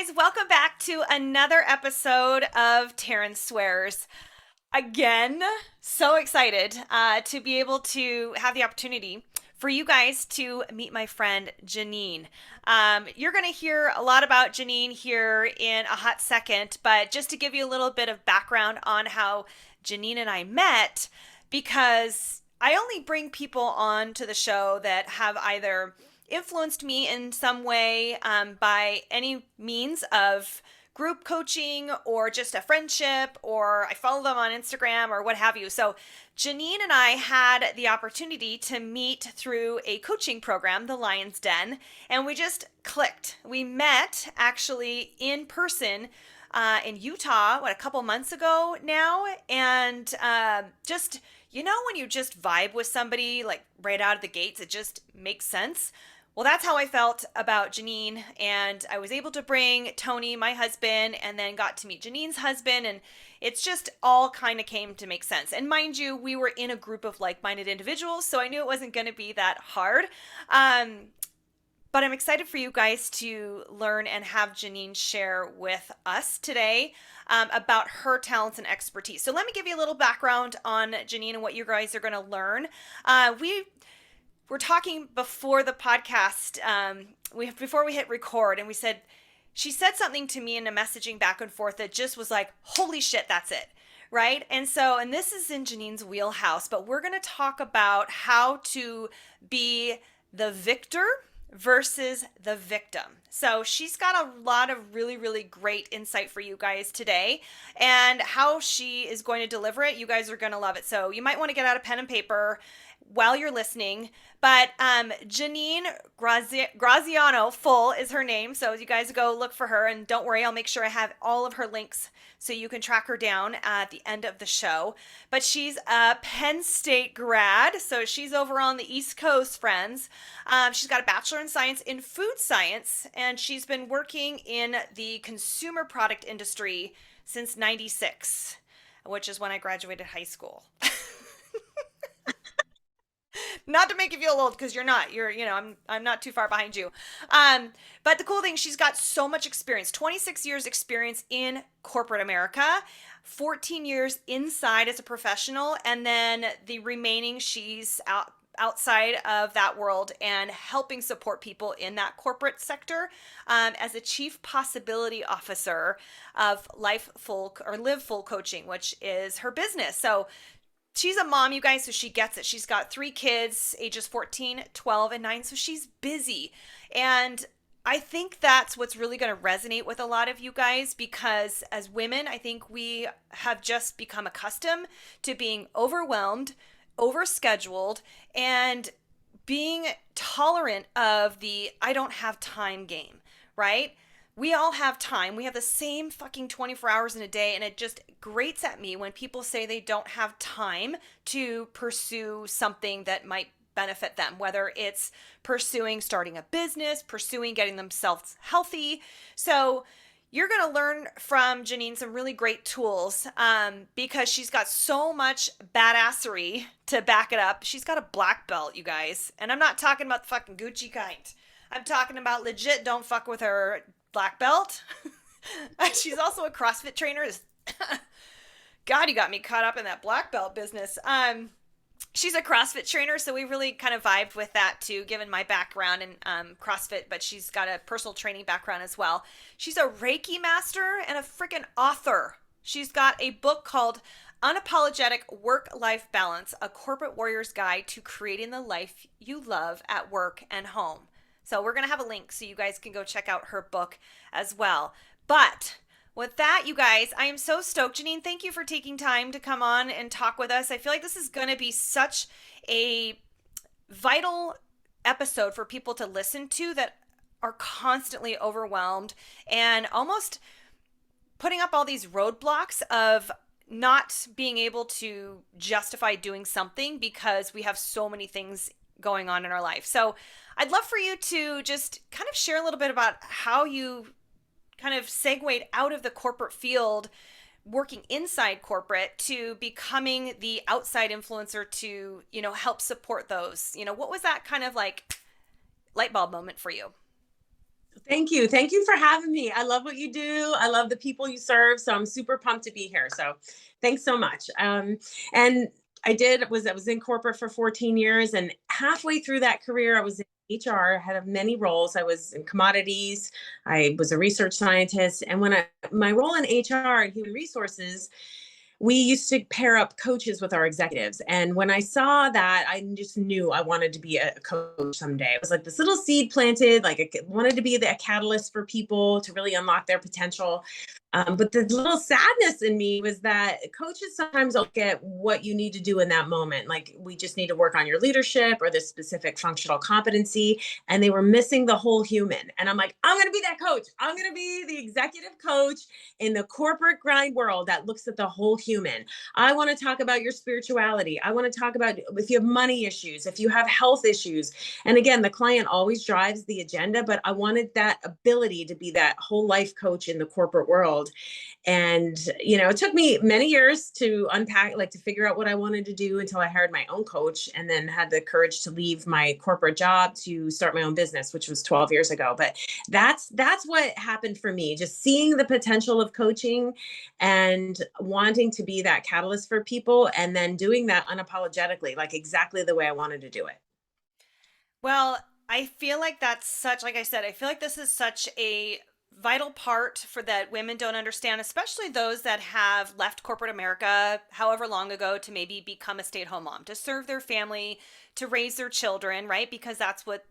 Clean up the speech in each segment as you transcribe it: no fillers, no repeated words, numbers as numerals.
guys, welcome back to another episode of Taryn Swears. Again, so excited to be able to have the opportunity for you guys to meet my friend Janine. You're going to hear a lot about Janine here in a hot second, but just to give you a little bit of background on how Janine and I met, because I only bring people on to the show that have either influenced me in some way by any means of group coaching or just a friendship, or I follow them on Instagram or what have you. So Janine and I had the opportunity to meet through a coaching program, the Lion's Den, and we just clicked. We met actually in person in Utah, a couple months ago now, and just, when you just vibe with somebody like right out of the gates, it just makes sense. Well, that's how I felt about Janine, and I was able to bring Tony, my husband, and then got to meet Janine's husband, and it's just all kind of came to make sense. And mind you, we were in a group of like-minded individuals, so I knew it wasn't going to be that hard. But I'm excited for you guys to learn and have Janine share with us today about her talents and expertise. So let me give you a little background on Janine and what you guys are going to learn. We're talking before the podcast, before we hit record, and she said something to me in a messaging back and forth that just was like, holy shit, that's it, right? And this is in Janine's wheelhouse, but we're going to talk about how to be the victor versus the victim. So she's got a lot of really, really great insight for you guys today, and how she is going to deliver it. You guys are going to love it. So you might want to get out a pen and paper while you're listening. But Janine Graziano-Full is her name. So you guys go look for her, and don't worry, I'll make sure I have all of her links so you can track her down at the end of the show. But she's a Penn State grad, so she's over on the East Coast, friends. She's got a Bachelor in Science in Food Science, and she's been working in the consumer product industry since '96, which is when I graduated high school. Not to make you feel old, because you're not. I'm not too far behind you. But the cool thing, she's got so much experience. 26 years experience in corporate America, 14 years inside as a professional, and then the remaining she's outside of that world and helping support people in that corporate sector as a chief possibility officer of Live Full Coaching, which is her business. So she's a mom, you guys, so she gets it. She's got 3 kids, ages 14, 12, and 9, so she's busy. And I think that's what's really going to resonate with a lot of you guys, because as women, I think we have just become accustomed to being overwhelmed, overscheduled, and being tolerant of the I don't have time game, right? We all have time. We have the same fucking 24 hours in a day, and it just grates at me when people say they don't have time to pursue something that might benefit them, whether it's pursuing starting a business, pursuing getting themselves healthy. So you're going to learn from Janine some really great tools because she's got so much badassery to back it up. She's got a black belt, you guys. And I'm not talking about the fucking Gucci kind. I'm talking about legit don't fuck with her black belt. She's also a CrossFit trainer. God, you got me caught up in that black belt business. She's a CrossFit trainer, so we really kind of vibed with that too, given my background in CrossFit, but she's got a personal training background as well. She's a Reiki master and a freaking author. She's got a book called Unapologetic Work-Life Balance, a corporate warrior's guide to creating the life you love at work and home. So we're going to have a link so you guys can go check out her book as well. But with that, you guys, I am so stoked. Janine, thank you for taking time to come on and talk with us. I feel like this is going to be such a vital episode for people to listen to that are constantly overwhelmed and almost putting up all these roadblocks of not being able to justify doing something because we have so many things going on in our life. So I'd love for you to just kind of share a little bit about how you kind of segued out of the corporate field, working inside corporate, to becoming the outside influencer to, help support those. What was that kind of like light bulb moment for you? Thank you. Thank you for having me. I love what you do. I love the people you serve. So I'm super pumped to be here. So thanks so much. And I was in corporate for 14 years, and halfway through that career, I was in HR. I had many roles. I was in commodities. I was a research scientist. And my role in HR and human resources, we used to pair up coaches with our executives. And when I saw that, I just knew I wanted to be a coach someday. It was like this little seed planted, like I wanted to be a catalyst for people to really unlock their potential. But the little sadness in me was that coaches sometimes don't get what you need to do in that moment. Like, we just need to work on your leadership or this specific functional competency. And they were missing the whole human. And I'm like, I'm going to be that coach. I'm going to be the executive coach in the corporate grind world that looks at the whole human. I want to talk about your spirituality. I want to talk about if you have money issues, if you have health issues. And again, the client always drives the agenda, but I wanted that ability to be that whole life coach in the corporate world. And, it took me many years to unpack, like to figure out what I wanted to do until I hired my own coach and then had the courage to leave my corporate job to start my own business, which was 12 years ago. But that's what happened for me, just seeing the potential of coaching and wanting to be that catalyst for people and then doing that unapologetically, like exactly the way I wanted to do it. Well, I feel like that's such, like I said, I feel like this is such a vital part for that women don't understand, especially those that have left corporate America however long ago to maybe become a stay-at-home mom, to serve their family, to raise their children, right? Because that's what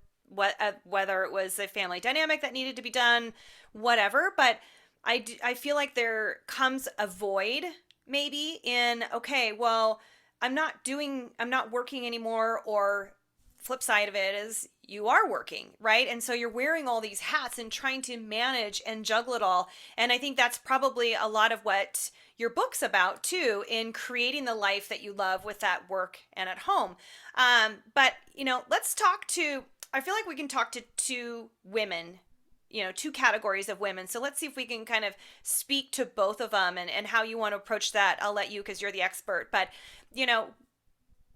whether it was a family dynamic that needed to be done, whatever. But I feel like there comes a void maybe in, okay, well, I'm not working anymore, or flip side of it is you are working, right? And so you're wearing all these hats and trying to manage and juggle it all. And I think that's probably a lot of what your book's about too, in creating the life that you love with that work and at home. But, let's talk to, I feel like we can talk to two women, two categories of women. So let's see if we can kind of speak to both of them, and how you want to approach that. I'll let you, because you're the expert. But, you know,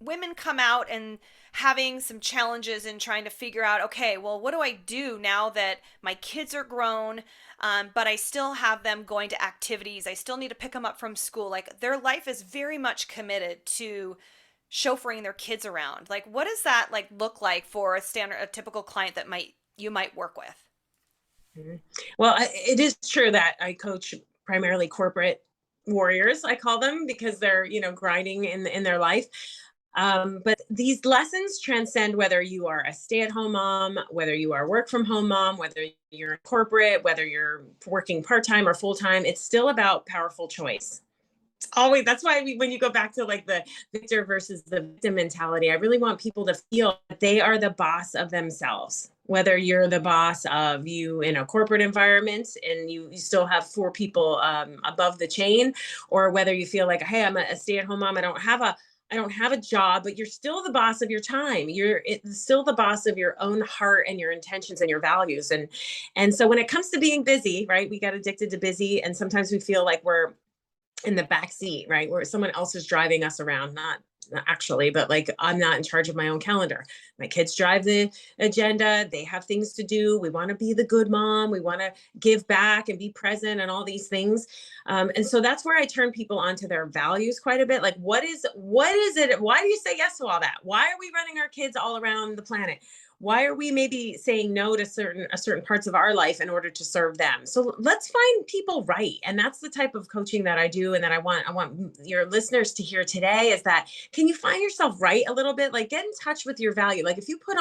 women come out and having some challenges in trying to figure out, okay, well, what do I do now that my kids are grown, but I still have them going to activities? I still need to pick them up from school. Like, their life is very much committed to chauffeuring their kids around. Like, what does that like look like for a typical client that you might work with? Mhm. Well, it is true that I coach primarily corporate warriors, I call them, because they're, grinding in their life. But these lessons transcend whether you are a stay-at-home mom, whether you are a work from home mom, whether you're in corporate, whether you're working part-time or full-time. It's still about powerful choice. Always. That's why when you go back to like the victor versus the victim mentality, I really want people to feel that they are the boss of themselves. Whether you're the boss of you in a corporate environment and you still have four people above the chain, or whether you feel like, hey, I'm a stay-at-home mom, I don't have a job, but you're still the boss of your time. It's still the boss of your own heart and your intentions and your values. And so when it comes to being busy, right, we got addicted to busy, and sometimes we feel like we're in the back seat, right? Where someone else is driving us around, not actually, but like I'm not in charge of my own calendar. My kids drive the agenda. They have things to do. We want to be the good mom. We want to give back and be present and all these things. And so that's where I turn people onto their values quite a bit. Like, what is it? Why do you say yes to all that? Why are we running our kids all around the planet? Why are we maybe saying no to certain parts of our life in order to serve them? So let's find people right. And that's the type of coaching that I do, and that I want your listeners to hear today, is that, can you find yourself right a little bit? Like, get in touch with your value. Like, if you put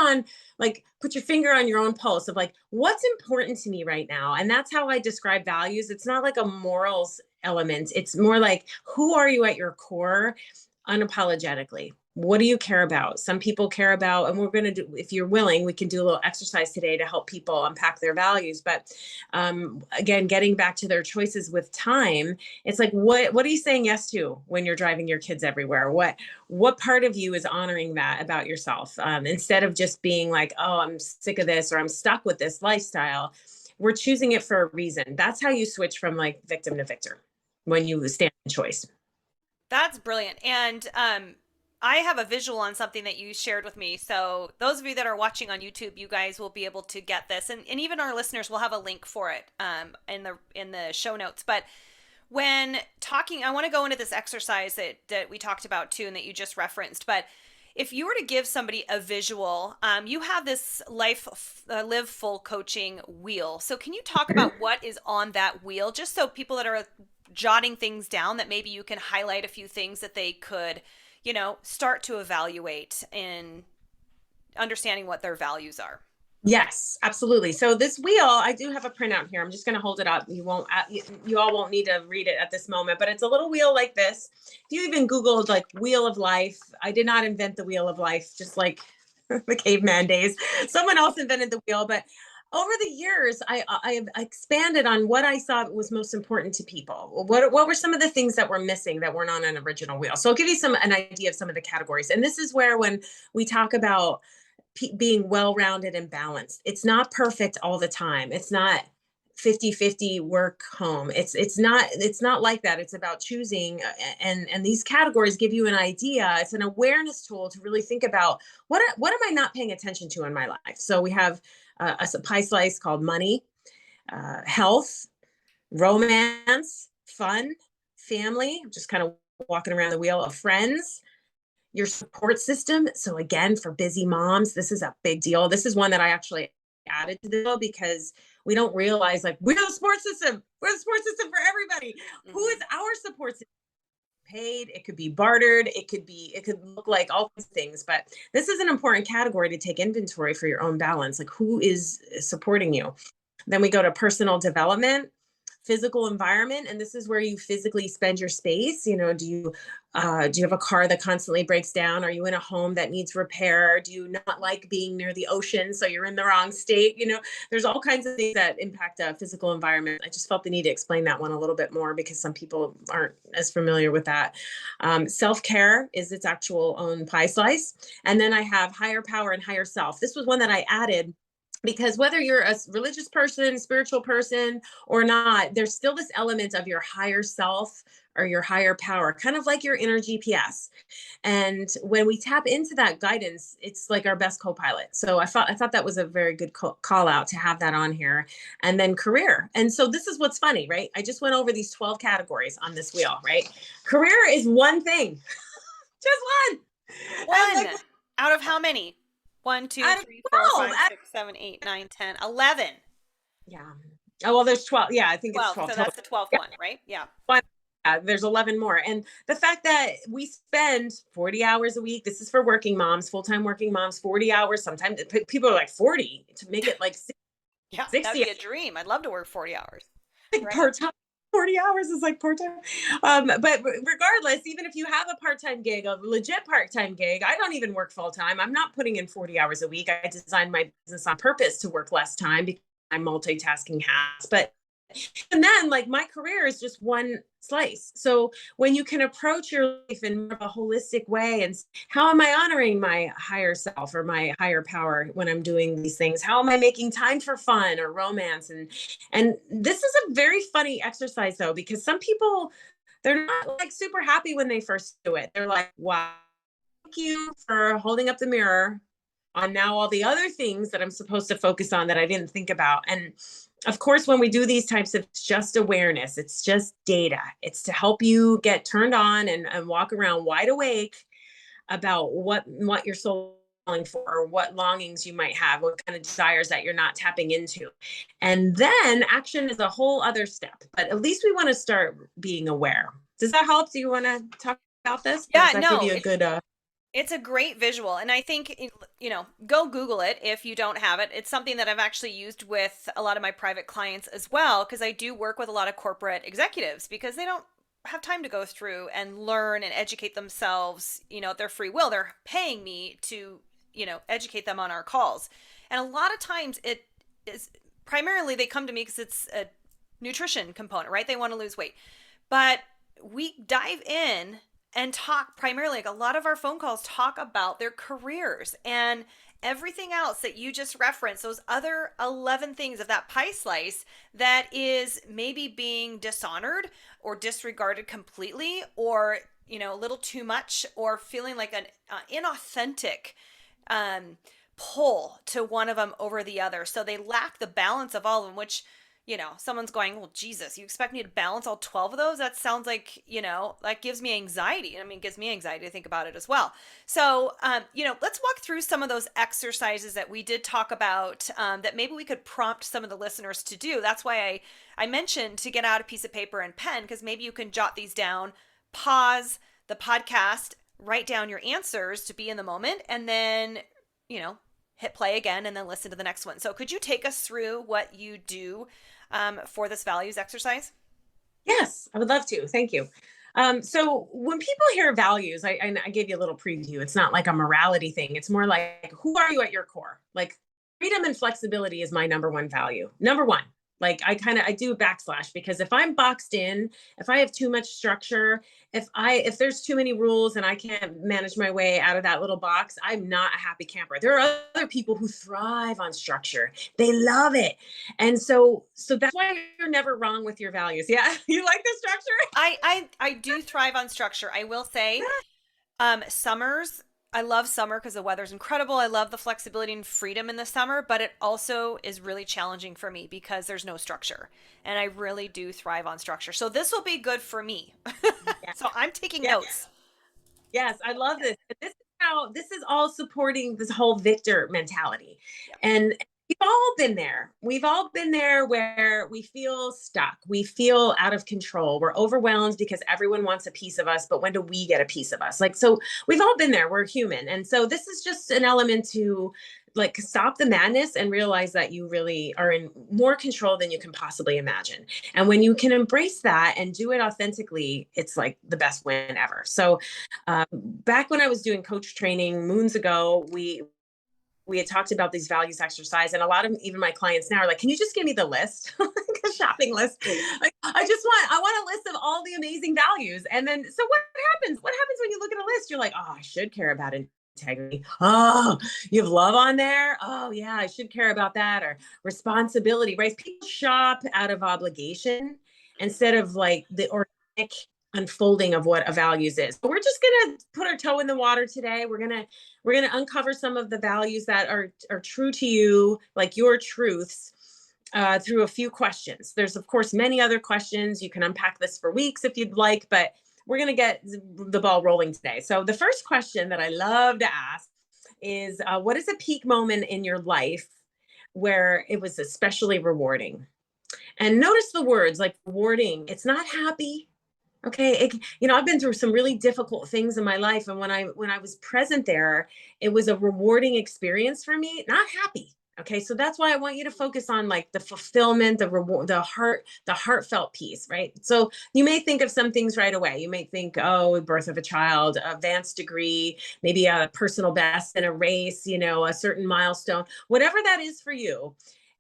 your finger on your own pulse of like, what's important to me right now? And that's how I describe values. It's not like a morals element. It's more like, who are you at your core, unapologetically? What do you care about? Some people care about, and we're going to do, if you're willing, we can do a little exercise today to help people unpack their values. But again, getting back to their choices with time, it's like, what are you saying yes to when you're driving your kids everywhere? What part of you is honoring that about yourself, instead of just being like, oh, I'm sick of this, or I'm stuck with this lifestyle. We're choosing it for a reason. That's how you switch from like victim to victor, when you stand in choice. That's brilliant. And I have a visual on something that you shared with me. So those of you that are watching on YouTube, you guys will be able to get this, and even our listeners will have a link for it in the show notes. But when talking, I want to go into this exercise that we talked about too, and that you just referenced. But if you were to give somebody a visual, you have this live full coaching wheel. So can you talk about what is on that wheel, just so people that are jotting things down, that maybe you can highlight a few things that they could, start to evaluate in understanding what their values are. Yes, absolutely. So this wheel, I do have a printout here. I'm just going to hold it up. You all won't need to read it at this moment, but it's a little wheel like this. If you even Googled like wheel of life, I did not invent the wheel of life, just like the caveman days. Someone else invented the wheel, but over the years, I have expanded on what I thought was most important to people. What were some of the things that were missing that weren't on an original wheel? So I'll give you an idea of some of the categories. And this is where, when we talk about being well-rounded and balanced, it's not perfect all the time. It's not 50-50 work home. It's not like that. It's about choosing, and these categories give you an idea. It's an awareness tool to really think about what am I not paying attention to in my life. So we have a pie slice called money, health, romance, fun, family. I'm just kind of walking around the wheel of friends, your support system. So again, for busy moms, this is a big deal. This is one that I actually added to the bill because we don't realize, like, we're the support system. We're the support system for everybody. Mm-hmm. Who is our support system? Paid, it could be bartered, it could look like all these things, but this is an important category to take inventory for your own balance. Like, who is supporting you? Then we go to personal development, physical environment, and this is where you physically spend your space. Do you have a car that constantly breaks down? Are you in a home that needs repair? Do you not like being near the ocean, so you're in the wrong state? There's all kinds of things that impact a physical environment. I just felt the need to explain that one a little bit more because some people aren't as familiar with that. Self-care is its actual own pie slice. And then I have higher power and higher self. This was one that I added because whether you're a religious person, spiritual person or not, there's still this element of your higher self or your higher power, kind of like your inner GPS. And when we tap into that guidance, it's like our best co-pilot. So I thought that was a very good call out to have that on here. And then career. And so this is what's funny, right? I just went over these 12 categories on this wheel, right? Career is one thing, just one. One out of how many? 1, 2, 3, 4, 5, 6, 7, 8, 9, 10, 11. Yeah. Oh, well, there's 12. Yeah, I think 12, it's 12. So that's the 12th one, right? Yeah. There's 11 more. And the fact that we spend 40 hours a week, this is for working moms, full-time working moms, 40 hours. Sometimes people are like 40 to make it like 60. Yeah, that'd be a dream. I'd love to work 40 hours. Like part-time. 40 hours is like part-time. But regardless, even if you have a part-time gig, a legit part-time gig, I don't even work full-time. I'm not putting in 40 hours a week. I designed my business on purpose to work less time because I'm multitasking hats. And then, like, my career is just one slice. So when you can approach your life in more of a holistic way, and how am I honoring my higher self or my higher power when I'm doing these things? How am I making time for fun or romance? And this is a very funny exercise, though, because some people, they're not like super happy when they first do it. They're like, wow, thank you for holding up the mirror on now all the other things that I'm supposed to focus on that I didn't think about. And of course, when we do these types of, it's just awareness, it's just data. It's to help you get turned on and walk around wide awake about what your soul is calling for, or what longings you might have, what kind of desires that you're not tapping into. And then action is a whole other step. But at least we want to start being aware. Does that help? Do you want to talk about this? Yeah, Does that give you a good... It's a great visual, and I think, go Google it if you don't have it. It's something that I've actually used with a lot of my private clients as well, because I do work with a lot of corporate executives because they don't have time to go through and learn and educate themselves, at their free will. They're paying me to, educate them on our calls. And a lot of times it is primarily they come to me because it's a nutrition component, right? They want to lose weight. But we dive in and talk primarily, like a lot of our phone calls talk about their careers and everything else that you just referenced, those other 11 things of that pie slice that is maybe being dishonored or disregarded completely, or a little too much, or feeling like an inauthentic um, pull to one of them over the other. So they lack the balance of all of them, which, someone's going, well, Jesus, you expect me to balance all 12 of those? That sounds like, that gives me anxiety. I mean, it gives me anxiety to think about it as well. So, let's walk through some of those exercises that we did talk about, that maybe we could prompt some of the listeners to do. That's why I mentioned to get out a piece of paper and pen, because maybe you can jot these down, pause the podcast, write down your answers to be in the moment, and then, hit play again and then listen to the next one. So could you take us through what you do for this values exercise? Yes, I would love to. Thank you. So when people hear values, I gave you a little preview. It's not like a morality thing. It's more like, who are you at your core? Like, freedom and flexibility is my number one value. Number one. Like, I do a backslash, because if I'm boxed in, if I have too much structure, if there's too many rules and I can't manage my way out of that little box, I'm not a happy camper. There are other people who thrive on structure. They love it. And so that's why you're never wrong with your values. Yeah. You like the structure? I do thrive on structure. I will say, summers, I love summer because the weather's incredible. I love the flexibility and freedom in the summer, but it also is really challenging for me because there's no structure. And I really do thrive on structure. So this will be good for me. Yeah. So I'm taking Yeah. notes. Yes, I love this. This is all supporting this whole victor mentality. Yep. And we've all been there. We've all been there where we feel stuck. We feel out of control. We're overwhelmed because everyone wants a piece of us, but when do we get a piece of us? Like, so we've all been there. We're human. And so this is just an element to like stop the madness and realize that you really are in more control than you can possibly imagine. And when you can embrace that and do it authentically, it's like the best win ever. So back when I was doing coach training moons ago, we had talked about these values exercise, and a lot of even my clients now are like, can you just give me the list, like a shopping list? Like, I want a list of all the amazing values. And then, so what happens? What happens when you look at a list? You're like, oh, I should care about integrity. Oh, you have love on there. Oh yeah, I should care about that. Or responsibility, right? People shop out of obligation instead of like the organic unfolding of what a values is. So we're just gonna put our toe in the water today. We're gonna uncover some of the values that are true to you, like your truths, through a few questions. There's of course many other questions. You can unpack this for weeks if you'd like, but we're gonna get the ball rolling today. So the first question that I love to ask is, what is a peak moment in your life where it was especially rewarding? And notice the words like rewarding. It's not happy. Okay, I've been through some really difficult things in my life, and when I was present there, it was a rewarding experience for me, not happy. Okay, so that's why I want you to focus on like the fulfillment, the reward, the heartfelt piece, right? So you may think of some things right away. You may think, oh, birth of a child, advanced degree, maybe a personal best in a race, a certain milestone, whatever that is for you.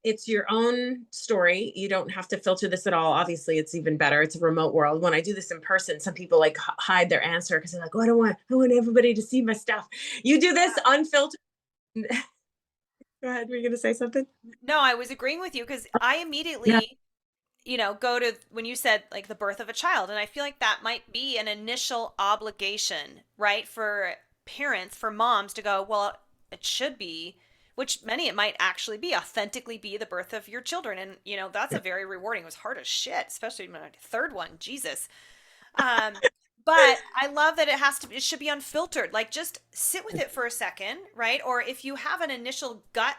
It's your own story. You don't have to filter this at all. Obviously, it's even better. It's a remote world. When I do this in person, some people like hide their answer because they're like, oh, I want everybody to see my stuff. You do this unfiltered. Go ahead. Were you going to say something? No, I was agreeing with you because I Yeah. immediately, go to when you said like the birth of a child. And I feel like that might be an initial obligation, right? For parents, for moms to go, well, it should be, which many it might actually be, authentically be the birth of your children. And, that's a very rewarding. It was hard as shit, especially my third one. Jesus. Um, but I love that it should be unfiltered. Like just sit with it for a second, right? Or if you have an initial gut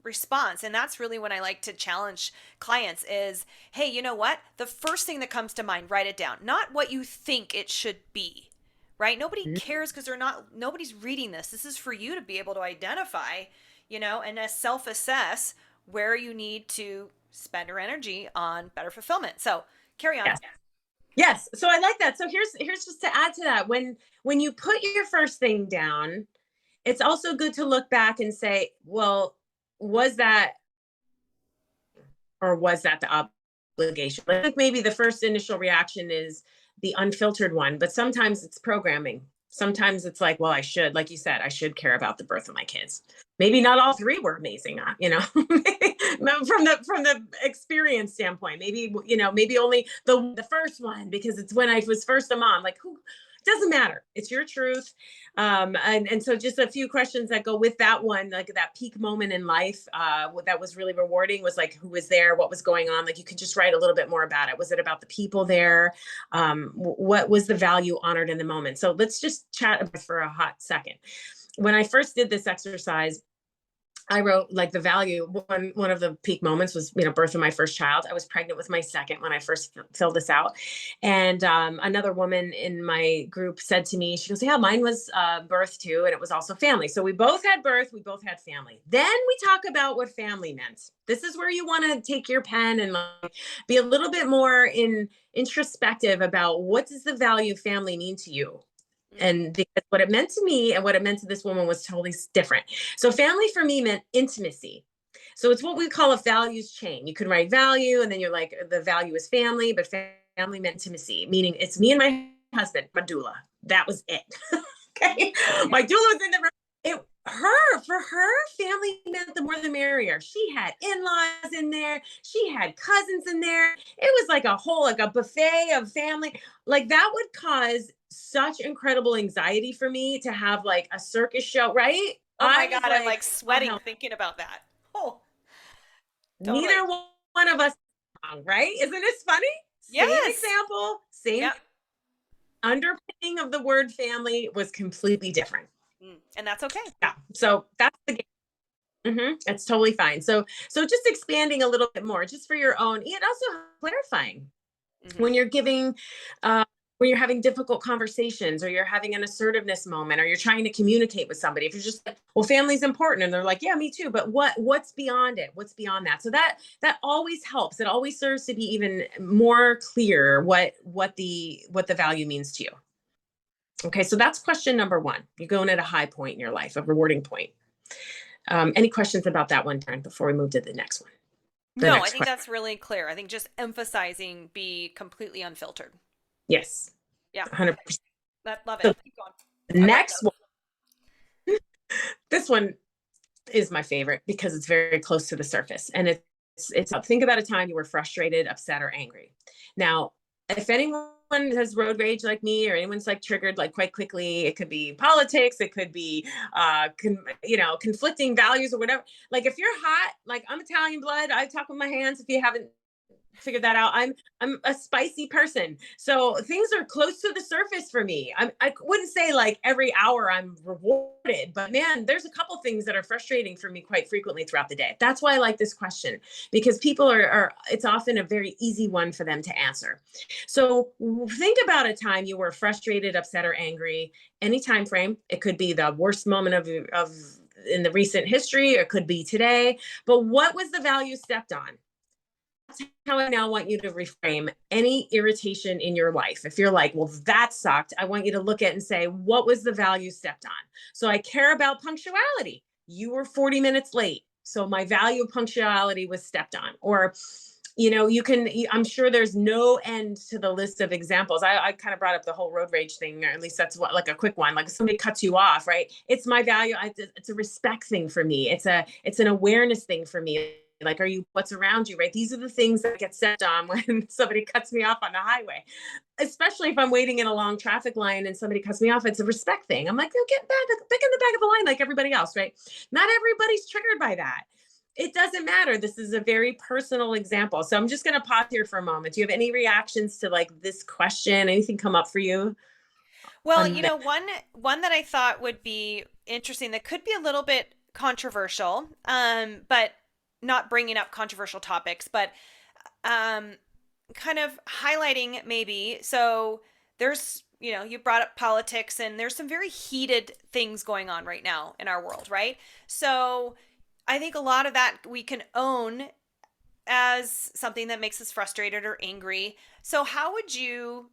response, and that's really when I like to challenge clients is, hey, you know what? The first thing that comes to mind, write it down. Not what you think it should be, right? Nobody cares because nobody's reading this. This is for you to be able to identify, and self-assess where you need to spend your energy on better fulfillment. So carry on. Yes. Yes. So I like that. So here's just to add to that. When you put your first thing down, it's also good to look back and say, well, was that the obligation? I think maybe the first initial reaction is the unfiltered one, but sometimes it's programming. Sometimes it's like, well, I should, like you said, I should care about the birth of my kids. Maybe not all three were amazing, from the experience standpoint. Maybe only the first one, because it's when I was first a mom. Like, who, Doesn't matter. It's your truth. And so just a few questions that go with that one, like that peak moment in life, that was really rewarding was like, who was there? What was going on? Like you could just write a little bit more about it. Was it about the people there? What was the value honored in the moment? So let's just chat about it for a hot second. When I first did this exercise, I wrote like the value. One of the peak moments was, birth of my first child. I was pregnant with my second when I first filled this out. And another woman in my group said to me, she goes, yeah, mine was birth too. And it was also family. So we both had birth. We both had family. Then we talk about what family meant. This is where you want to take your pen and like, be a little bit more introspective about what does the value of family mean to you? And because what it meant to me and what it meant to this woman was totally different. So family for me meant intimacy. So it's what we call a values chain. You can write value and then you're like, the value is family, but family meant intimacy, meaning it's me and my husband, my doula. That was it. Okay. My doula was in the room. For her, family meant the more the merrier. She had in-laws in there. She had cousins in there. It was like a buffet of family. Like that would cause such incredible anxiety for me to have like a circus show, right? Oh my I was God, I'm like, like sweating oh, thinking about that. Oh, totally. neither one of us, right? Isn't this funny? Same Yes. example, same Yep. underpinning of the word family was completely different. And that's okay. Yeah. So that's the game. It's totally fine. So just expanding a little bit more, just for your own, and also clarifying when you're giving, when you're having difficult conversations, or you're having an assertiveness moment, or you're trying to communicate with somebody. If you're just like, well, family's important, and they're like, yeah, me too. But what's beyond it? What's beyond that? So that always helps. It always serves to be even more clear what the value means to you. Okay, so that's question number one. You're going at a high point in your life, a rewarding point. Any questions about that one, Darren, before we move to the next one? No, I think that's really clear. I think just emphasizing be completely unfiltered. Yes. Yeah. 100%. Love it. So Keep going. the next one, this one is my favorite because it's very close to the surface. And it's think about a time you were frustrated, upset, or angry. Now, if anyone has road rage like me, or anyone's like triggered like quite quickly, it could be politics, it could be conflicting values or whatever. Like if you're hot, like I'm Italian blood, I talk with my hands. If you haven't figured that out, I'm a spicy person, so things are close to the surface for me. I wouldn't say like every hour I'm rewarded, but man, there's a couple things that are frustrating for me quite frequently throughout the day. That's why I like this question, because people are it's often a very easy one for them to answer. So think about a time you were frustrated, upset, or angry. Any time frame. It could be the worst moment of in the recent history, or it could be today. But what was the value stepped on? How I now want you to reframe any irritation in your life. If you're like, well, that sucked, I want you to look at and say, what was the value stepped on? So I care about punctuality. You were 40 minutes late. So my value of punctuality was stepped on. Or, I'm sure there's no end to the list of examples. I kind of brought up the whole road rage thing, or at least that's what, like a quick one. Like if somebody cuts you off, right? It's my value. It's a respect thing for me. It's an awareness thing for me. Like, what's around you, right? These are the things that get stepped on when somebody cuts me off on the highway, especially if I'm waiting in a long traffic line and somebody cuts me off. It's a respect thing. I'm like, get back in the back of the line like everybody else, right? Not everybody's triggered by that. It doesn't matter. This is a very personal example. So I'm just going to pause here for a moment. Do you have any reactions to like this question? Anything come up for you? Well, one that I thought would be interesting that could be a little bit controversial, but not bringing up controversial topics, but kind of highlighting maybe. So there's, you brought up politics, and there's some very heated things going on right now in our world, right? So I think a lot of that we can own as something that makes us frustrated or angry. So how would you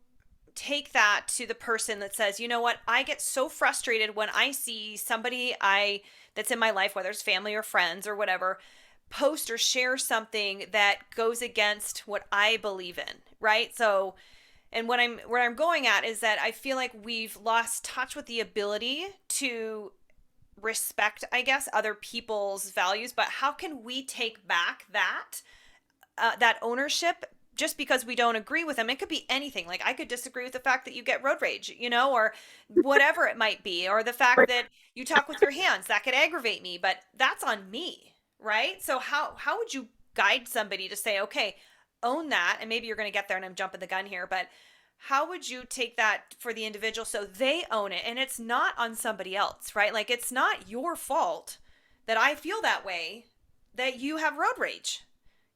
take that to the person that says, you know what, I get so frustrated when I see somebody that's in my life, whether it's family or friends or whatever, post or share something that goes against what I believe in, right? So, and where I'm going at is that I feel like we've lost touch with the ability to respect, I guess, other people's values. But how can we take back that ownership just because we don't agree with them. It could be anything. Like I could disagree with the fact that you get road rage, you know, or whatever it might be, or the fact that you talk with your hands. That could aggravate me, but that's on me, right? So how would you guide somebody to say, okay, own that, and maybe you're going to get there and I'm jumping the gun here, but how would you take that for the individual so they own it and it's not on somebody else, right? Like it's not your fault that I feel that way, that you have road rage,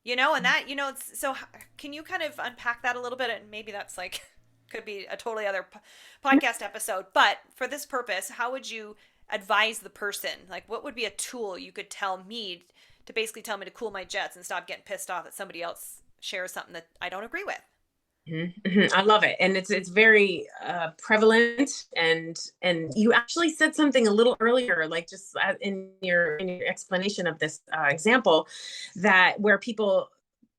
you know, and that, you know, it's, so can you kind of unpack that a little bit? And maybe that's like, could be a totally other podcast episode, but for this purpose, how would you advise the person? Like what would be a tool you could tell me to basically tell me to cool my jets and stop getting pissed off that somebody else shares something that I don't agree with? I love it, and it's very prevalent. And you actually said something a little earlier, like just in your explanation of this example, that where people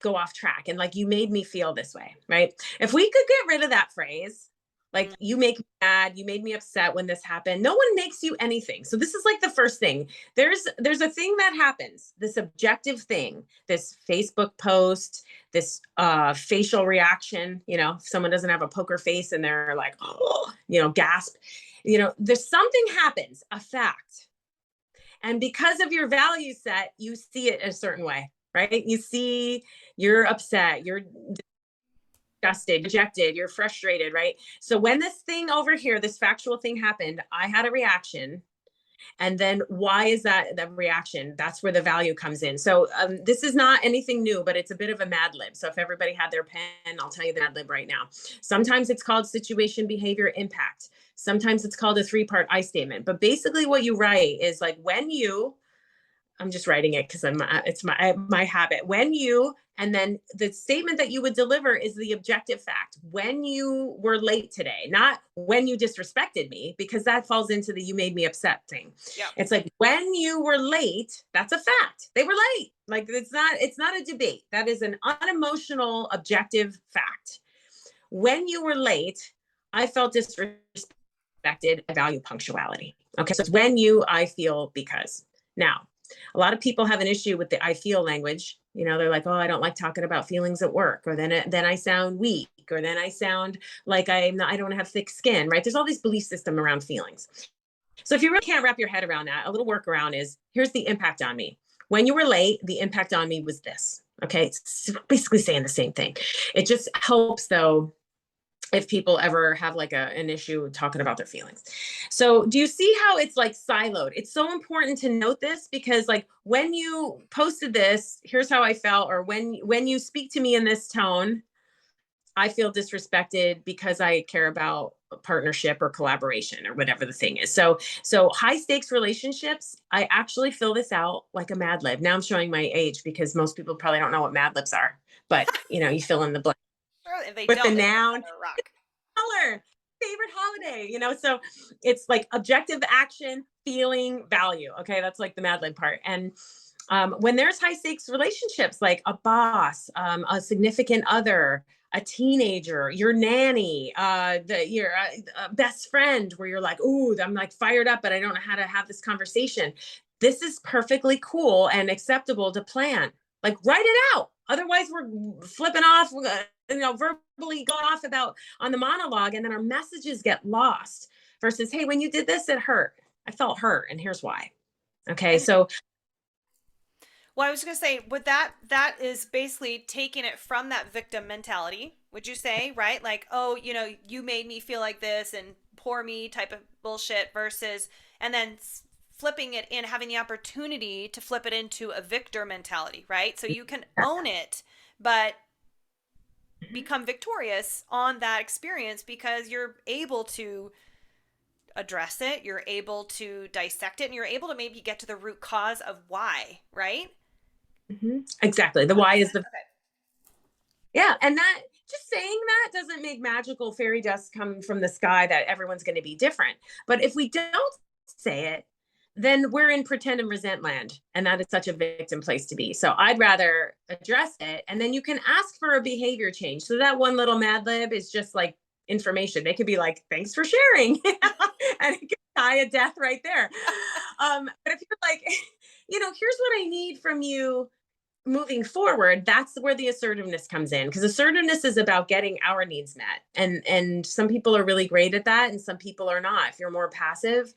go off track, and like you made me feel this way, right? If we could get rid of that phrase, like you make me mad, you made me upset when this happened. No one makes you anything. So this is like the first thing. There's a thing that happens, this objective thing, this Facebook post, this facial reaction. You know, if someone doesn't have a poker face and they're like, oh, you know, gasp, you know, there's something happens, a fact. And because of your value set, you see it a certain way, right? You see, you're upset, you're disgusted, dejected, you're frustrated, right? So when this thing over here, this factual thing happened, I had a reaction. And then why is that the reaction? That's where the value comes in. So this is not anything new, but it's a bit of a Mad Lib. So if everybody had their pen, I'll tell you the Mad Lib right now. Sometimes it's called situation, behavior, impact. Sometimes it's called a 3-part I statement. But basically what you write is like when you, I'm just writing it because it's my habit. When you, and then the statement that you would deliver is the objective fact. When you were late today, not when you disrespected me, because that falls into the you made me upset thing. Yeah. It's like when you were late, that's a fact. They were late. Like it's not a debate. That is an unemotional, objective fact. When you were late, I felt disrespected. I value punctuality. Okay. So it's when you, I feel because. Now, a lot of people have an issue with the I feel language. You know, they're like, oh, I don't like talking about feelings at work, or then I sound weak, or then I sound like I don't have thick skin, right? There's all these belief system around feelings. So if you really can't wrap your head around that, a little workaround is, here's the impact on me. When you were late, the impact on me was this. Okay. It's basically saying the same thing. It just helps though, if people ever have like an issue talking about their feelings. So do you see how it's like siloed? It's so important to note this, because like when you posted this, here's how I felt, or when you speak to me in this tone, I feel disrespected because I care about partnership or collaboration or whatever the thing is. So high stakes relationships, I actually fill this out like a Mad Lib. Now I'm showing my age because most people probably don't know what Mad Libs are, but you know, you fill in the blank If they with the don't, they noun, rock. color, favorite holiday, you know? So it's like objective action, feeling, value. Okay. That's like the Mad Lib part. And when there's high stakes relationships, like a boss, a significant other, a teenager, your nanny, your best friend, where you're like, ooh, I'm like fired up, but I don't know how to have this conversation. This is perfectly cool and acceptable to plan. Like write it out. Otherwise we're flipping off, you know, verbally go off about on the monologue, and then our messages get lost versus, hey, when you did this, it hurt. I felt hurt, and here's why. Okay. So well, I was going to say, would that is basically taking it from that victim mentality, would you say, right? Like, oh, you know, you made me feel like this and poor me type of bullshit versus, and then flipping it in, having the opportunity to flip it into a victor mentality, right? So you can own it, but become victorious on that experience because you're able to address it, you're able to dissect it, and you're able to maybe get to the root cause of why, right? Exactly. The why is the, okay. yeah. And that, just saying that doesn't make magical fairy dust come from the sky that everyone's going to be different. But if we don't say it, then we're in pretend and resent land. And that is such a victim place to be. So I'd rather address it. And then you can ask for a behavior change. So that one little Mad Lib is just like information. They could be like, thanks for sharing. And it could die a death right there. But if you're like, you know, here's what I need from you moving forward, that's where the assertiveness comes in, because assertiveness is about getting our needs met. And some people are really great at that and some people are not. If you're more passive,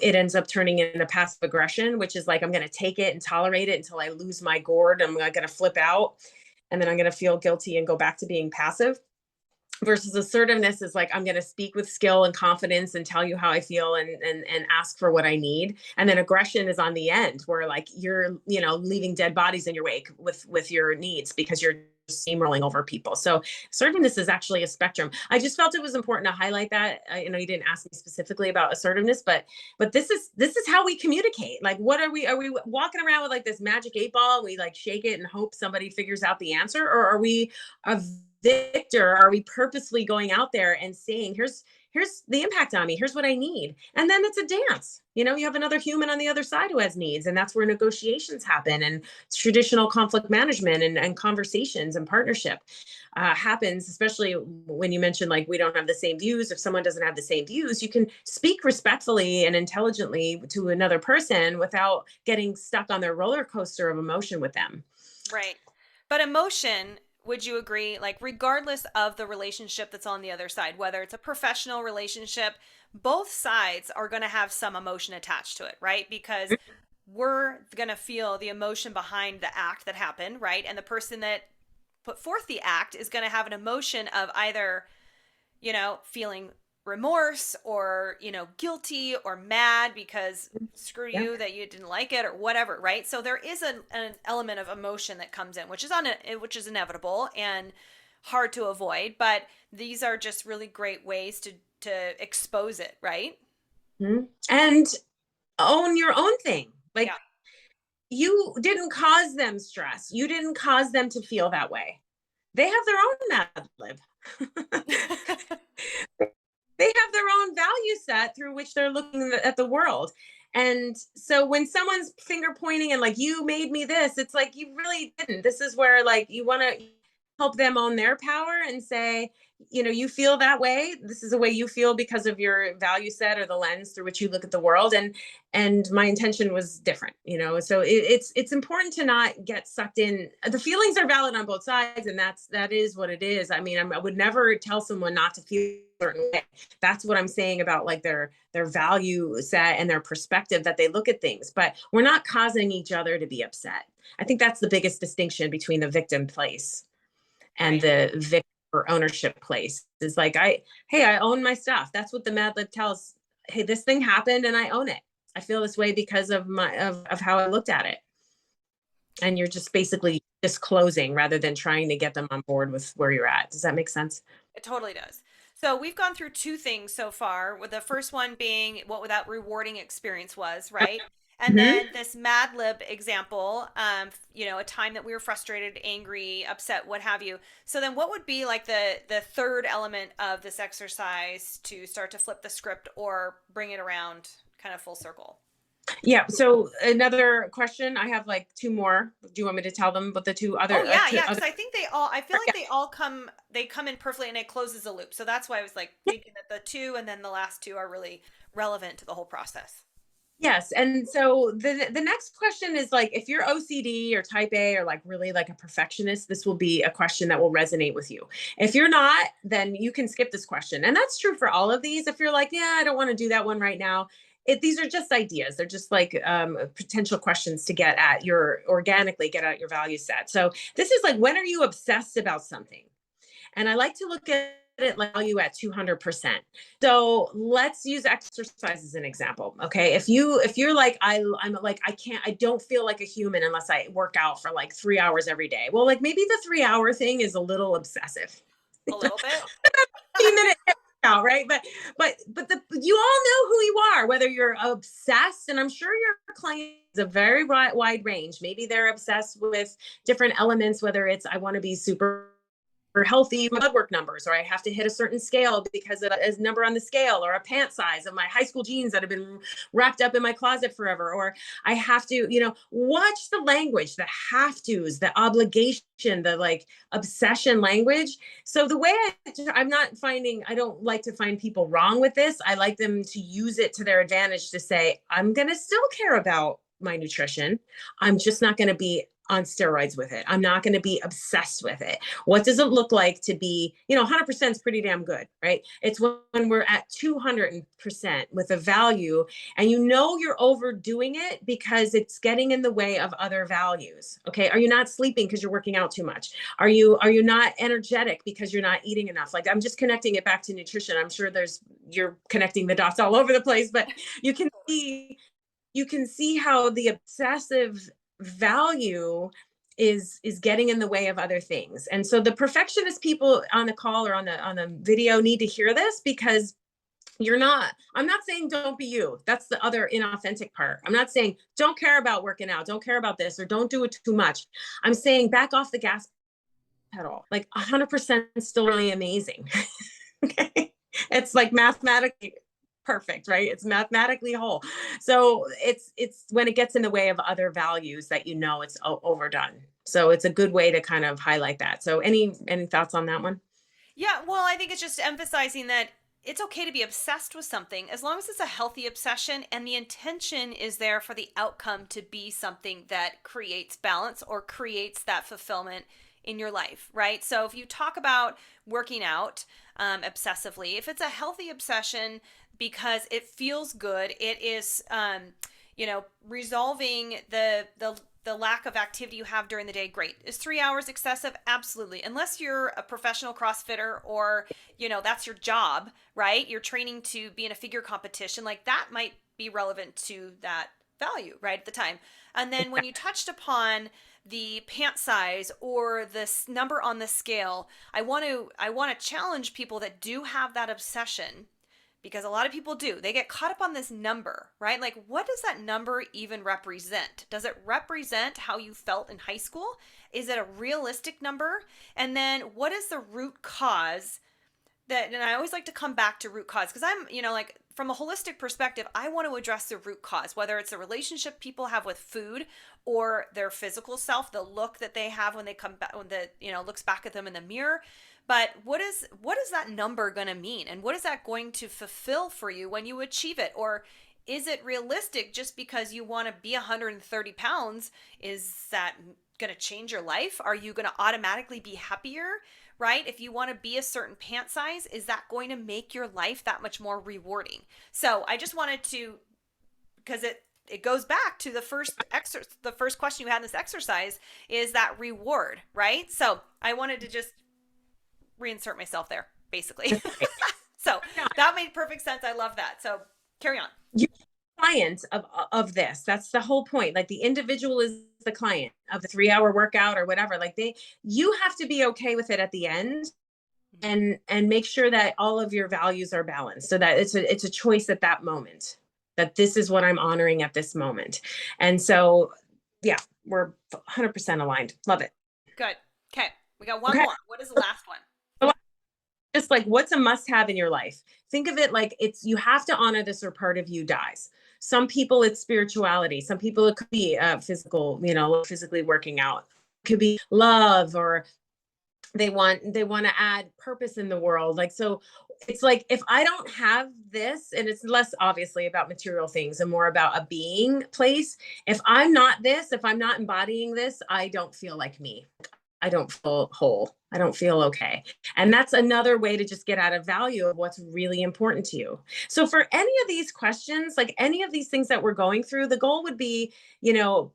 it ends up turning into passive aggression, which is like, I'm going to take it and tolerate it until I lose my gourd. I'm going to flip out and then I'm going to feel guilty and go back to being passive. Versus assertiveness is like, I'm going to speak with skill and confidence and tell you how I feel and ask for what I need. And then aggression is on the end, where like you're, leaving dead bodies in your wake with your needs because you're steamrolling over people. So assertiveness is actually a spectrum. I just felt it was important to highlight that. I know you didn't ask me specifically about assertiveness, but this is how we communicate. Like, what are we walking around with like this magic 8 ball? We like shake it and hope somebody figures out the answer, or are we a victor? Are we purposely going out there and saying, here's the impact on me, here's what I need? And then it's a dance. You have another human on the other side who has needs, and that's where negotiations happen, and traditional conflict management and conversations and partnership happens. Especially when you mentioned like, we don't have the same views. If someone doesn't have the same views, you can speak respectfully and intelligently to another person without getting stuck on their roller coaster of emotion with them. Right. But emotion, would you agree, like regardless of the relationship that's on the other side, whether it's a professional relationship, both sides are going to have some emotion attached to it, right? Because we're going to feel the emotion behind the act that happened, right? And the person that put forth the act is going to have an emotion of either, feeling remorse or, guilty or mad because screw you that you didn't like it or whatever, right? So there is an element of emotion that comes in, which is inevitable and hard to avoid, but these are just really great ways to expose it, right? Mm-hmm. And own your own thing. Like, yeah. You didn't cause them stress. You didn't cause them to feel that way. They have their own mad lib. They have their own value set through which they're looking at the world. And so when someone's finger pointing and like, you made me this, it's like, you really didn't. This is where like, you want to help them own their power and say, you feel that way. This is the way you feel because of your value set or the lens through which you look at the world. And my intention was different, so it's important to not get sucked in. The feelings are valid on both sides. And that is what it is. I mean, I would never tell someone not to feel a certain way. That's what I'm saying about like their value set and their perspective that they look at things, but we're not causing each other to be upset. I think that's the biggest distinction between the victim place and the victim or ownership place. Is like, I own my stuff. That's what the Mad Lib tells. Hey, this thing happened and I own it. I feel this way because of of how I looked at it. And you're just basically disclosing rather than trying to get them on board with where you're at. Does that make sense? It totally does. So we've gone through two things so far, with the first one being what that rewarding experience was, right? And then this Mad Lib example, a time that we were frustrated, angry, upset, what have you. So then what would be like the third element of this exercise to start to flip the script or bring it around kind of full circle? Yeah. So another question. I have like two more. Do you want me to tell them about the two other? Oh yeah, because I think I feel like they come in perfectly and it closes a loop. So that's why I was like thinking that the two and then the last two are really relevant to the whole process. Yes. And so the next question is like, if you're OCD or type A or like really like a perfectionist, this will be a question that will resonate with you. If you're not, then you can skip this question. And that's true for all of these. If you're like, yeah, I don't want to do that one right now. These are just ideas. They're just like potential questions to organically get at your value set. So this is like, when are you obsessed about something? And I like to look at it like value at 200%. So let's use exercise as an example. Okay. If you're like, I'm like, I don't feel like a human unless I work out for like 3 hours every day. Well, like maybe the 3 hour thing is a little obsessive. A little bit. 15-minute out, right? But you all know who you are, whether you're obsessed, and I'm sure your client is a very wide range. Maybe they're obsessed with different elements, whether it's, I want to be super healthy blood work numbers, or I have to hit a certain scale because of a number on the scale, or a pant size of my high school jeans that have been wrapped up in my closet forever, or I have to, watch the language, the have to's, the obligation, the like obsession language. So the way I don't like to find people wrong with this. I like them to use it to their advantage to say, I'm going to still care about my nutrition. I'm just not going to be on steroids with it. I'm not going to be obsessed with it. What does it look like to be, 100% is pretty damn good, right? It's when we're at 200% with a value and you're overdoing it because it's getting in the way of other values. Okay. Are you not sleeping because you're working out too much? Are you not energetic because you're not eating enough? Like, I'm just connecting it back to nutrition. I'm sure you're connecting the dots all over the place, but you can see how the obsessive value is getting in the way of other things. And so the perfectionist people on the call or on the video need to hear this, because I'm not saying don't be you. That's the other inauthentic part. I'm not saying don't care about working out, don't care about this, or don't do it too much. I'm saying back off the gas pedal. Like 100% is still really amazing. Okay. It's like mathematically perfect, right? It's mathematically whole. So it's when it gets in the way of other values that it's overdone. So it's a good way to kind of highlight that. So any thoughts on that one? Yeah, well, I think it's just emphasizing that it's okay to be obsessed with something as long as it's a healthy obsession and the intention is there for the outcome to be something that creates balance or creates that fulfillment in your life, right? So if you talk about working out obsessively, if it's a healthy obsession because it feels good, it is, resolving the lack of activity you have during the day, great. Is 3 hours excessive? Absolutely. Unless you're a professional CrossFitter or, that's your job, right? You're training to be in a figure competition, like that might be relevant to that value, right, at the time. And then when you touched upon the pant size or this number on the scale, I want to challenge people that do have that obsession, because a lot of people do. They get caught up on this number, right? Like, what does that number even represent? Does it represent how you felt in high school? Is it a realistic number? And then what is the root cause and I always like to come back to root cause, because I'm, like from a holistic perspective, I want to address the root cause, whether it's a relationship people have with food or their physical self, the look that they have when they come back, when looks back at them in the mirror. But what is that number going to mean? And what is that going to fulfill for you when you achieve it? Or is it realistic just because you want to be 130 pounds? Is that going to change your life? Are you going to automatically be happier? Right? If you want to be a certain pant size, is that going to make your life that much more rewarding? So I just wanted to, because it goes back to the first question you had in this exercise is that reward, right? So I wanted to just reinsert myself there, basically. So that made perfect sense. I love that. So carry on. You're the client of this. That's the whole point. Like, the individual is the client of the 3-hour workout or whatever. Like, you have to be okay with it at the end, and make sure that all of your values are balanced, so that it's a choice at that moment, that this is what I'm honoring at this moment. And so, yeah, we're 100% aligned. Love it. Good. Okay. We got one more. What is the last one? Just like, what's a must-have in your life? Think of it like you have to honor this or part of you dies. Some people it's spirituality. Some people it could be physical, physically working out. It could be love, or they want to add purpose in the world. Like, so it's like, if I don't have this, and it's less obviously about material things and more about a being place. If I'm not this, if I'm not embodying this, I don't feel like me. I don't feel whole. I don't feel okay. And that's another way to just get out of value of what's really important to you. So for any of these questions, like any of these things that we're going through, the goal would be,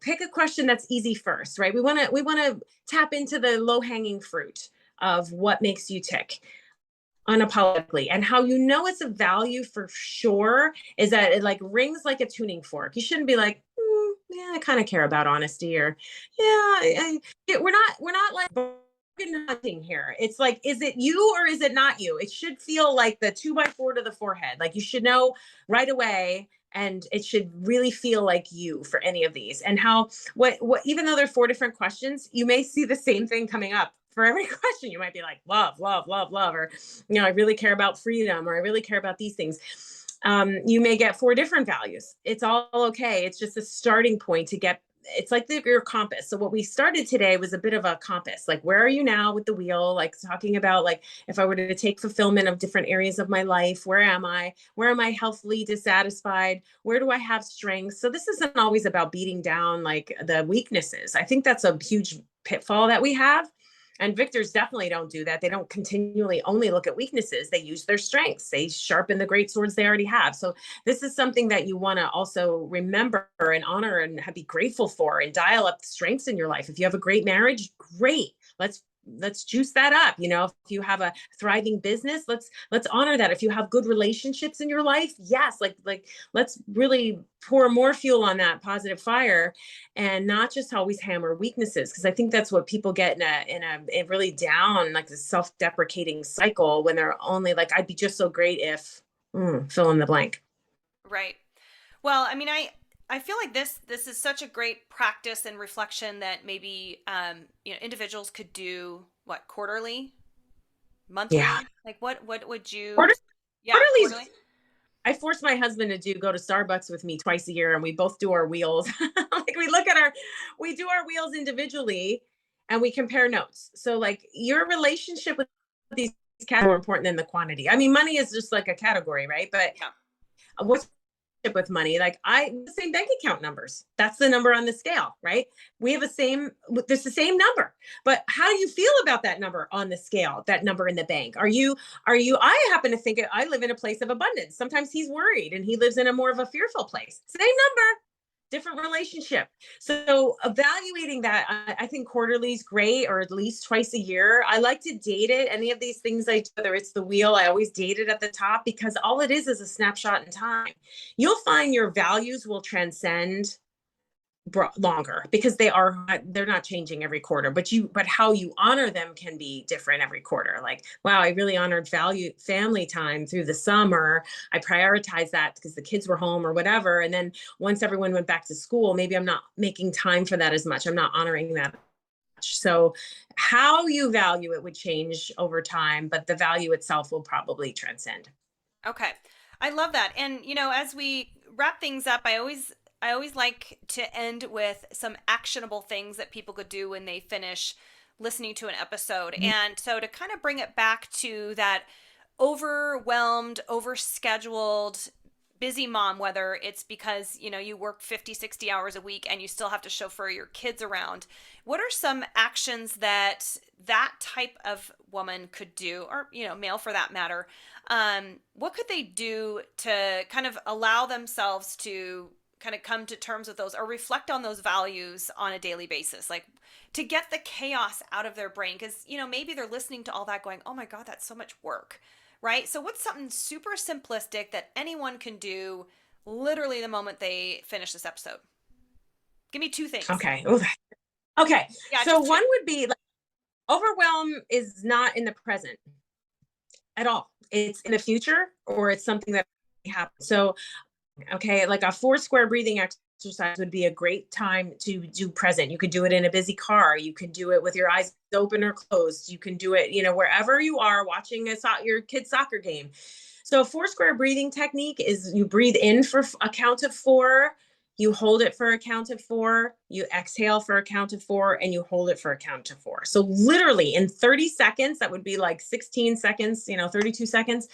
pick a question that's easy first, right? We want to tap into the low-hanging fruit of what makes you tick unapologetically. And how it's a value for sure is that it like rings like a tuning fork. You shouldn't be like, yeah, I kind of care about honesty, or we're not like hunting here. It's like, is it you or is it not you? It should feel like the 2x4 to the forehead. Like, you should know right away, and it should really feel like you for any of these. And how what even though there are 4 different questions, you may see the same thing coming up for every question. You might be like, love, love, love, love, or I really care about freedom, or I really care about these things. You may get 4 different values. It's all okay. It's just a starting point to get it's like your compass. So what we started today was a bit of a compass. Like, where are you now with the wheel? Like talking about like, if I were to take fulfillment of different areas of my life, where am I? Where am I healthily dissatisfied? Where do I have strengths? So this isn't always about beating down like the weaknesses. I think that's a huge pitfall that we have. And victors definitely don't do that. They don't continually only look at weaknesses. They use their strengths. They sharpen the great swords they already have. So this is something that you want to also remember and honor and be grateful for, and dial up the strengths in your life. If you have a great marriage, great. Let's juice that up. You know, if you have a thriving business, let's honor that. If you have good relationships in your life, yes, like let's really pour more fuel on that positive fire, and not just always hammer weaknesses, because I think that's what people get in a really down, like the self-deprecating cycle, when they're only like, I'd be just so great if fill in the blank. Right. Well, I mean, I feel like this is such a great practice and reflection that maybe individuals could do what, quarterly, monthly? Yeah. Like what would you? Quarter, Yeah, quarterly. quarterly. I force my husband to go to Starbucks with me twice a year, and we both do our wheels. Like we do our wheels individually, and we compare notes. So like your relationship with these categories are more important than the quantity. I mean, money is just like a category, right? But Yeah. what's with money, like the same bank account numbers, that's the number on the scale, right? We have there's the same number, but how do you feel about that number on the scale, that number in the bank? Are you I happen to think I live in a place of abundance. Sometimes he's worried and he lives in a more of a fearful place. Same number, different relationship. So evaluating that, I think quarterly is great, or at least twice a year. I like to date it. Any of these things I do, whether it's the wheel, I always date it at the top, because all it is a snapshot in time. You'll find your values will transcend longer, because they're not changing every quarter, but how you honor them can be different every quarter. Like, wow, I really honored family time through the summer. I prioritized that because the kids were home or whatever, and then once everyone went back to school, maybe I'm not making time for that as much. I'm not honoring that much. So how you value it would change over time, but the value itself will probably transcend. Okay. I love that. And as we wrap things up, I always like to end with some actionable things that people could do when they finish listening to an episode. And so to kind of bring it back to that overwhelmed, overscheduled, busy mom, whether it's because, you work 50, 60 hours a week and you still have to chauffeur your kids around, what are some actions that type of woman could do, or, male for that matter? What could they do to kind of allow themselves to kind of come to terms with those, or reflect on those values on a daily basis, like to get the chaos out of their brain? Because maybe they're listening to all that going, oh my god, that's so much work, right? So what's something super simplistic that anyone can do literally the moment they finish this episode? Give me two things. Okay. Ooh. Okay. Yeah, So just two. one would be like, overwhelm is not in the present at all. It's in the future, or it's something that happens. So, okay, like a 4 square breathing exercise would be a great time to do present. You could do it in a busy car. You can do it with your eyes open or closed. You can do it, wherever you are watching your kid's soccer game. So a 4 square breathing technique is you breathe in for a count of 4, you hold it for a count of 4, you exhale for a count of 4, and you hold it for a count of 4. So literally in 30 seconds, that would be like 16 seconds, 32 seconds.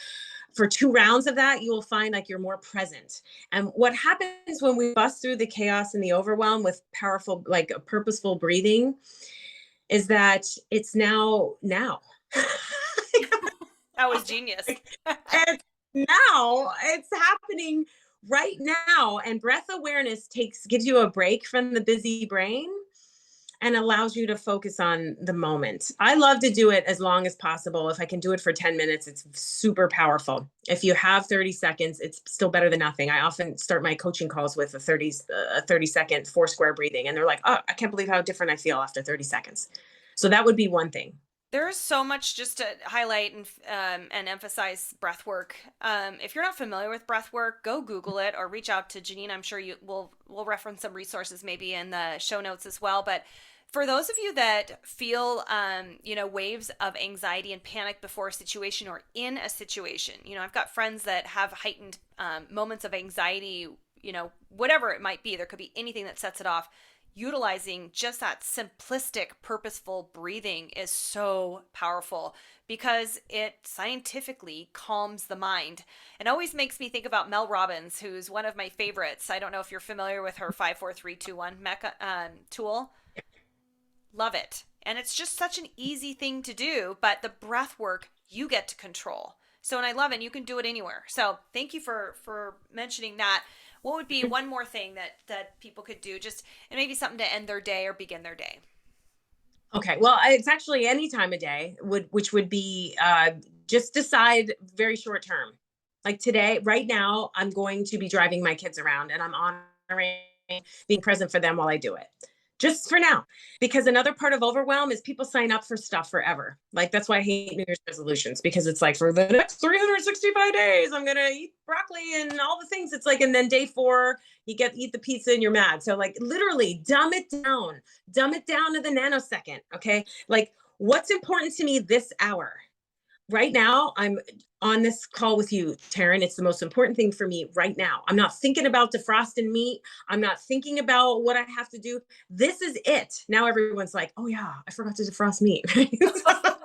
For 2 rounds of that, you will find like you're more present. And what happens when we bust through the chaos and the overwhelm with powerful, like a purposeful breathing, is that it's now. That was genius. And now it's happening right now. And breath awareness gives you a break from the busy brain and allows you to focus on the moment. I love to do it as long as possible. If I can do it for 10 minutes, it's super powerful. If you have 30 seconds, it's still better than nothing. I often start my coaching calls with a 30-second 4 square breathing. And they're like, oh, I can't believe how different I feel after 30 seconds. So that would be one thing. There's so much just to highlight and emphasize breath work. If you're not familiar with breath work, go Google it or reach out to Janine. I'm sure we'll reference some resources maybe in the show notes as well. But for those of you that feel, waves of anxiety and panic before a situation or in a situation, I've got friends that have heightened moments of anxiety, whatever it might be. There could be anything that sets it off. utilizing just that simplistic, purposeful breathing is so powerful because it scientifically calms the mind. It always makes me think about Mel Robbins, who's one of my favorites. I don't know if you're familiar with her 54321 mecha tool. Love it. And it's just such an easy thing to do, but the breath work you get to control. So, and I love it. And you can do it anywhere. So, thank you for mentioning that. What would be one more thing that people could do, just and maybe something to end their day or begin their day? Okay, well, it's actually any time of day, which would be just decide very short term. Like today, right now, I'm going to be driving my kids around, and I'm honoring being present for them while I do it. Just for now, because another part of overwhelm is people sign up for stuff forever. Like that's why I hate New Year's resolutions, because it's like for the next 365 days, I'm gonna eat broccoli and all the things. It's like, and then day 4, you eat the pizza and you're mad. So like literally dumb it down to the nanosecond. Okay, like what's important to me this hour? Right now, I'm on this call with you, Taryn. It's the most important thing for me right now. I'm not thinking about defrosting meat. I'm not thinking about what I have to do. This is it. Now everyone's like, oh yeah, I forgot to defrost meat. Way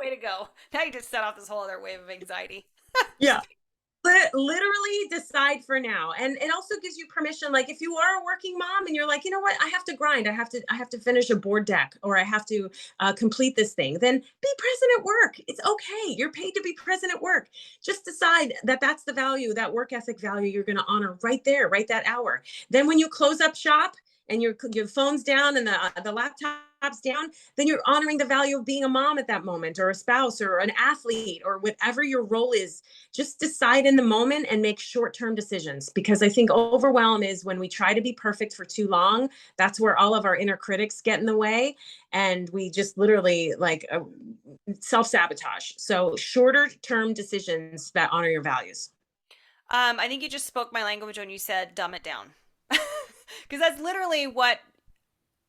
to go. Now you just set off this whole other wave of anxiety. Yeah. Literally decide for now, and it also gives you permission. Like if you are a working mom and you're like, you know what, I have to grind, I have to finish a board deck, or I have to complete this thing, then be present at work. It's okay, you're paid to be present at work. Just decide that that's the value, that work ethic value you're going to honor right there, right that hour. Then when you close up shop and your phone's down and the laptop's down, then you're honoring the value of being a mom at that moment, or a spouse, or an athlete, or whatever your role is. Just decide in the moment and make short-term decisions, because I think overwhelm is when we try to be perfect for too long. That's where all of our inner critics get in the way, and we just literally like self-sabotage. So shorter term decisions that honor your values. I think you just spoke my language when you said dumb it down. Because that's literally what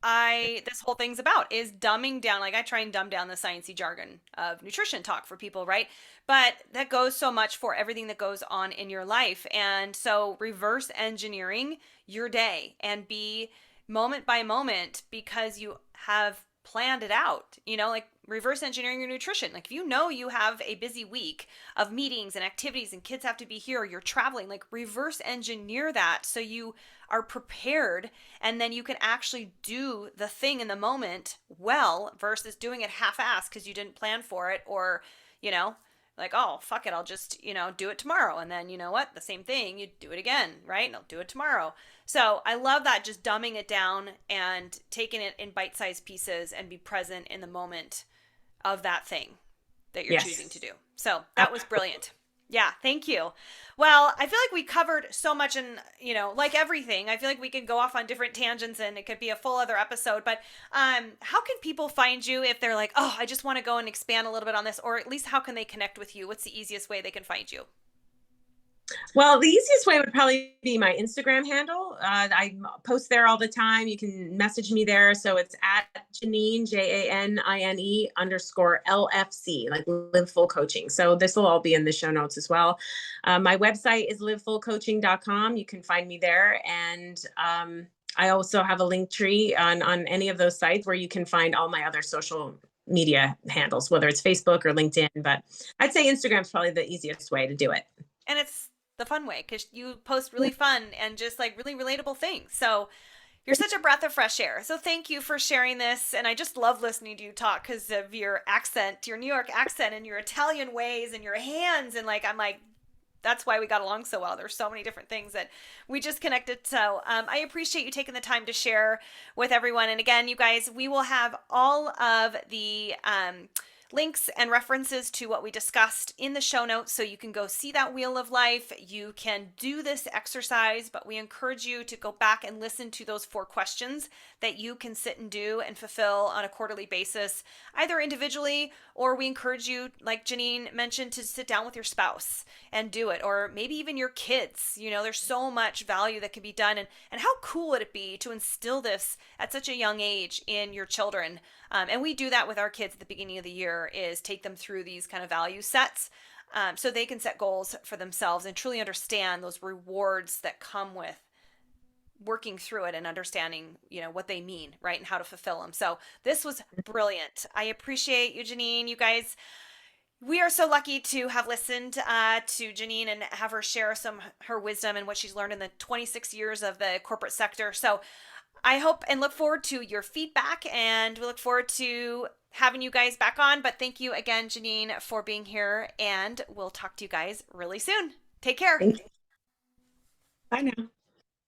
this whole thing's about, is dumbing down. Like I try and dumb down the sciencey jargon of nutrition talk for people, right? But that goes so much for everything that goes on in your life. And so reverse engineering your day and be moment by moment, because you have planned it out, like reverse engineering your nutrition. Like if you know you have a busy week of meetings and activities and kids have to be here, or you're traveling, like reverse engineer that so you are prepared, and then you can actually do the thing in the moment well, versus doing it half-assed because you didn't plan for it, or you know like, oh fuck it, I'll just do it tomorrow, and then you know what, the same thing, you do it again, right, and I'll do it tomorrow. So I love that, just dumbing it down and taking it in bite-sized pieces and be present in the moment of that thing that you're choosing to do. So that was brilliant. Yeah, thank you. Well, I feel like we covered so much, and like everything, I feel like we could go off on different tangents and it could be a full other episode. But how can people find you if they're like, oh, I just want to go and expand a little bit on this, or at least how can they connect with you? What's the easiest way they can find you? Well, the easiest way would probably be my Instagram handle. I post there all the time. You can message me there. So it's at Janine, Janine _LFC, like Live Full Coaching. So this will all be in the show notes as well. My website is livefullcoaching.com. You can find me there. And I also have a link tree on any of those sites where you can find all my other social media handles, whether it's Facebook or LinkedIn. But I'd say Instagram is probably the easiest way to do it. And it's the fun way, because you post really fun and just like really relatable things. So you're such a breath of fresh air. So thank you for sharing this. And I just love listening to you talk because of your accent, your New York accent, and your Italian ways and your hands. And I'm like, that's why we got along so well. There's so many different things that we just connected. So I appreciate you taking the time to share with everyone. And again, you guys, we will have all of the links and references to what we discussed in the show notes, so you can go see that wheel of life. You can do this exercise, but we encourage you to go back and listen to those 4 questions that you can sit and do and fulfill on a quarterly basis, either individually, or we encourage you, like Janine mentioned, to sit down with your spouse and do it, or maybe even your kids. There's so much value that can be done, and how cool would it be to instill this at such a young age in your children? And we do that with our kids at the beginning of the year, is take them through these kind of value sets, so they can set goals for themselves and truly understand those rewards that come with working through it and understanding, what they mean, right? And how to fulfill them. So this was brilliant. I appreciate you, Janine. You guys, we are so lucky to have listened to Janine and have her share some her wisdom and what she's learned in the 26 years of the corporate sector. So I hope and look forward to your feedback, and we look forward to having you guys back on. But thank you again, Janine, for being here, and we'll talk to you guys really soon. Take care. Thank you. Bye now.